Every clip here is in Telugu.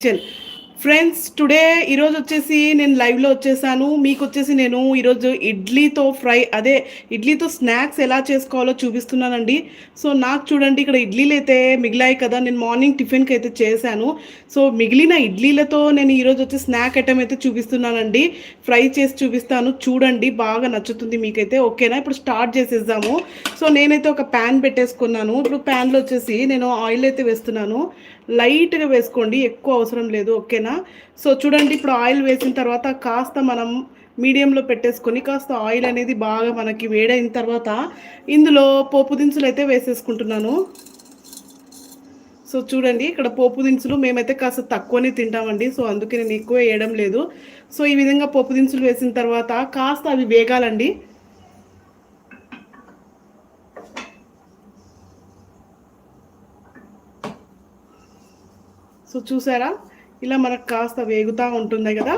చల్ ఫ్రెండ్స్ టుడే ఈరోజు వచ్చేసి నేను లైవ్లో వచ్చేసాను. మీకు వచ్చేసి నేను ఈరోజు ఇడ్లీతో ఇడ్లీతో స్నాక్స్ ఎలా చేసుకోవాలో చూపిస్తున్నానండి. సో నాకు చూడండి, ఇక్కడ ఇడ్లీలు అయితే మిగిలాయి కదా, నేను మార్నింగ్ టిఫిన్కి అయితే చేశాను. సో మిగిలిన ఇడ్లీలతో నేను ఈరోజు వచ్చి స్నాక్ ఐటమ్ అయితే చూపిస్తున్నానండి. ఫ్రై చేసి చూపిస్తాను, చూడండి, బాగా నచ్చుతుంది మీకైతే. ఓకేనా, ఇప్పుడు స్టార్ట్ చేసేద్దాము. సో నేనైతే ఒక ప్యాన్ పెట్టేసుకున్నాను. ఇప్పుడు ప్యాన్లో వచ్చేసి నేను ఆయిల్ అయితే వేస్తున్నాను. లైట్గా వేసుకోండి, ఎక్కువ అవసరం లేదు. ఓకేనా. సో చూడండి, ఇప్పుడు ఆయిల్ వేసిన తర్వాత కాస్త మనం మీడియంలో పెట్టేసుకొని కాస్త ఆయిల్ అనేది బాగా మనకి వేడైన తర్వాత ఇందులో పోపు దినుసులు అయితే వేసేసుకుంటున్నాను. సో చూడండి, ఇక్కడ పోపు దినుసులు మేమైతే కాస్త తక్కువనే తింటామండి. సో అందుకే నేను ఎక్కువ వేయడం లేదు. సో ఈ విధంగా పోపు దినుసులు వేసిన తర్వాత కాస్త అవి వేగాలండి. సో చూసారా, ఇలా మనకు కాస్త వేగుతూ ఉంటుంది కదా.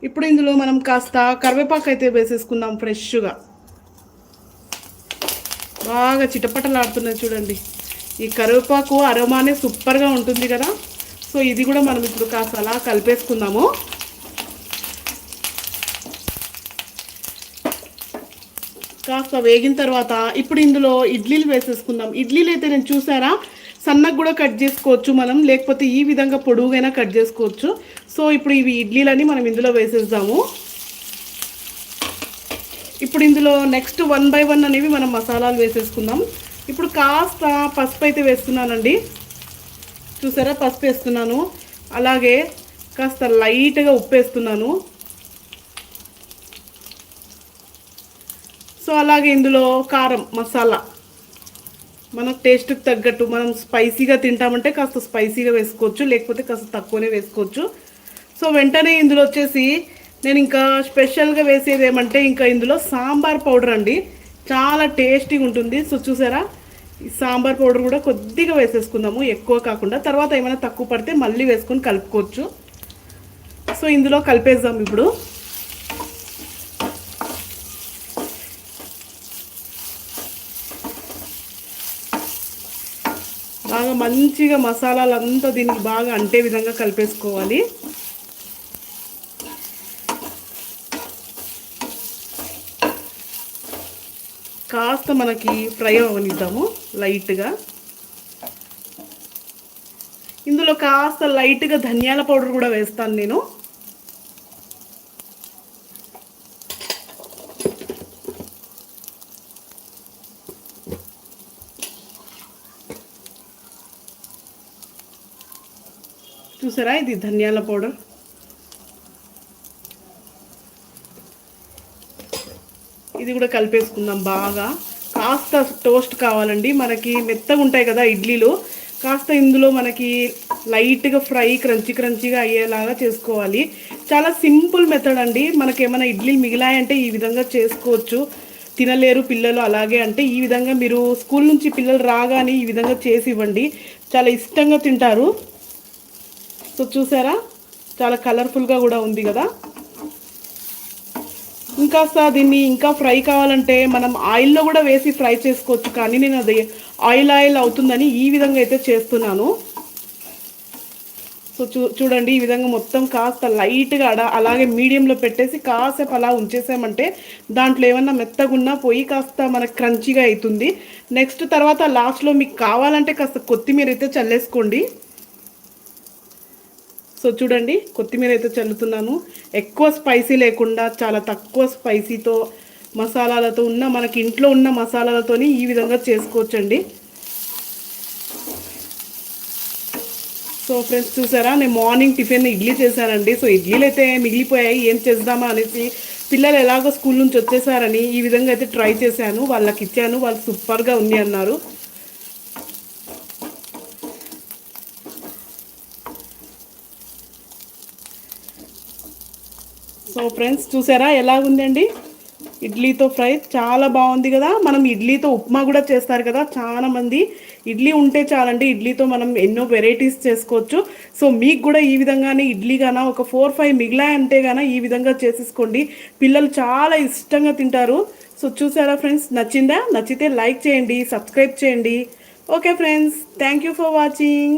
ఇప్పుడు ఇందులో మనం కాస్త కరివేపాకు అయితే వేసేసుకుందాం. ఫ్రెష్గా బాగా చిటపటలాడుతున్నాయి చూడండి. ఈ కరివేపాకు అరోమానే సూపర్గా ఉంటుంది కదా. సో ఇది కూడా మనం ఇప్పుడు కాస్త అలా కలిపేసుకుందాము. కాస్త వేగిన తర్వాత ఇప్పుడు ఇందులో ఇడ్లీలు వేసేసుకుందాం. ఇడ్లీలు అయితే నేను చూసారా, సన్నగా కూడా కట్ చేసుకోవచ్చు మనం, లేకపోతే ఈ విధంగా పొడుగుగా కట్ చేసుకోవచ్చు. సో ఇప్పుడు ఇవి ఇడ్లీలని మనం ఇందులో వేసేద్దాము. ఇప్పుడు ఇందులో నెక్స్ట్ 1 by 1 అనేవి మనం మసాలాలు వేసేసుకుందాం. ఇప్పుడు కాస్త పసుపు అయితే వేస్తున్నానండి. చూసారా, పసుపు వేస్తున్నాను. అలాగే కాస్త లైట్గా ఉప్పు వేస్తున్నాను. సో అలాగే ఇందులో కారం మసాలా మన టేస్ట్కి తగ్గట్టు, మనం స్పైసీగా తింటామంటే కాస్త స్పైసీగా వేసుకోవచ్చు, లేకపోతే కాస్త తక్కువనే వేసుకోవచ్చు. సో వెంటనే ఇందులో వచ్చేసి నేను ఇంకా స్పెషల్గా వేసేది ఏమంటే ఇంకా ఇందులో సాంబార్ పౌడర్ అండి, చాలా టేస్టీగా ఉంటుంది. సో చూసారా, ఈ సాంబార్ పౌడర్ కూడా కొద్దిగా వేసేసుకుందాము, ఎక్కువ కాకుండా. తర్వాత ఏమైనా తక్కువ పడితే మళ్ళీ వేసుకొని కలుపుకోవచ్చు. సో ఇందులో కలిపేద్దాం ఇప్పుడు. బాగా మంచిగా మసాలాలంతా దీనికి బాగా అంటే విధంగా కలిపేసుకోవాలి. కాస్త మనకి ఫ్రై అవనిద్దాము లైట్గా. ఇందులో కాస్త లైట్గా ధనియాల పౌడర్ కూడా వేస్తాను నేను. చూసారా, ఇది ధనియాల పౌడర్. ఇది కూడా కలిపేసుకుందాం బాగా. కాస్త టోస్ట్ కావాలండి మనకి, మెత్తగా ఉంటాయి కదా ఇడ్లీలు, కాస్త ఇందులో మనకి లైట్గా ఫ్రై క్రంచీగా అయ్యేలాగా చేసుకోవాలి. చాలా సింపుల్ మెథడ్ అండి. మనకి ఏమైనా ఇడ్లీలు మిగిలాయంటే ఈ విధంగా చేసుకోవచ్చు. తినలేరు పిల్లలు అలాగే అంటే ఈ విధంగా మీరు స్కూల్ నుంచి పిల్లలు రాగానే ఈ విధంగా చేసి ఇవ్వండి, చాలా ఇష్టంగా తింటారు. సో చూసారా, చాలా కలర్ఫుల్గా కూడా ఉంది కదా. ఇంకాస్త దీన్ని ఇంకా ఫ్రై కావాలంటే మనం ఆయిల్లో కూడా వేసి ఫ్రై చేసుకోవచ్చు, కానీ నేను అది ఆయిల్ అవుతుందని ఈ విధంగా అయితే చేస్తున్నాను. సో చూడండి, ఈ విధంగా మొత్తం కాస్త లైట్గా అలాగే మీడియంలో పెట్టేసి కాసేపు అలా ఉంచేసామంటే దాంట్లో ఏమన్నా మెత్తగున్నా పోయి కాస్త మనకు క్రంచీగా అవుతుంది. నెక్స్ట్ తర్వాత లాస్ట్లో మీకు కావాలంటే కాస్త కొత్తిమీర అయితే చల్లేసుకోండి. సో చూడండి, కొత్తిమీర అయితే చల్లుతున్నాను. ఎక్కువ స్పైసీ లేకుండా చాలా తక్కువ స్పైసీతో మసాలాలతో మనకి ఇంట్లో ఉన్న మసాలాలతోని ఈ విధంగా చేసుకోవచ్చండి. సో ఫ్రెండ్స్ చూసారా, నేను మార్నింగ్ టిఫిన్ ఇడ్లీ చేశానండి. సో ఇడ్లీలు అయితే మిగిలిపోయాయి, ఏం చేద్దామా అనేసి పిల్లలు ఎలాగో స్కూల్ నుంచి వచ్చేసారని ఈ విధంగా అయితే ట్రై చేశాను, వాళ్ళకి ఇచ్చాను, వాళ్ళు సూపర్గా ఉంది అన్నారు. సో ఫ్రెండ్స్ చూసారా ఎలాగుందండి ఇడ్లీతో ఫ్రై, చాలా బాగుంది కదా. మనం ఇడ్లీతో ఉప్మా కూడా చేస్తారు కదా చాలామంది, ఇడ్లీ ఉంటే చాలండి, ఇడ్లీతో మనం ఎన్నో వెరైటీస్ చేసుకోవచ్చు. సో మీకు కూడా ఈ విధంగానే ఇడ్లీ గాన ఒక 4-5 మిగిలాయంటే గాన ఈ విధంగా చేసేసుకోండి, పిల్లలు చాలా ఇష్టంగా తింటారు. సో చూసారా ఫ్రెండ్స్, నచ్చిందా? నచ్చితే లైక్ చేయండి, సబ్స్క్రైబ్ చేయండి. Okay friends, thank you for watching.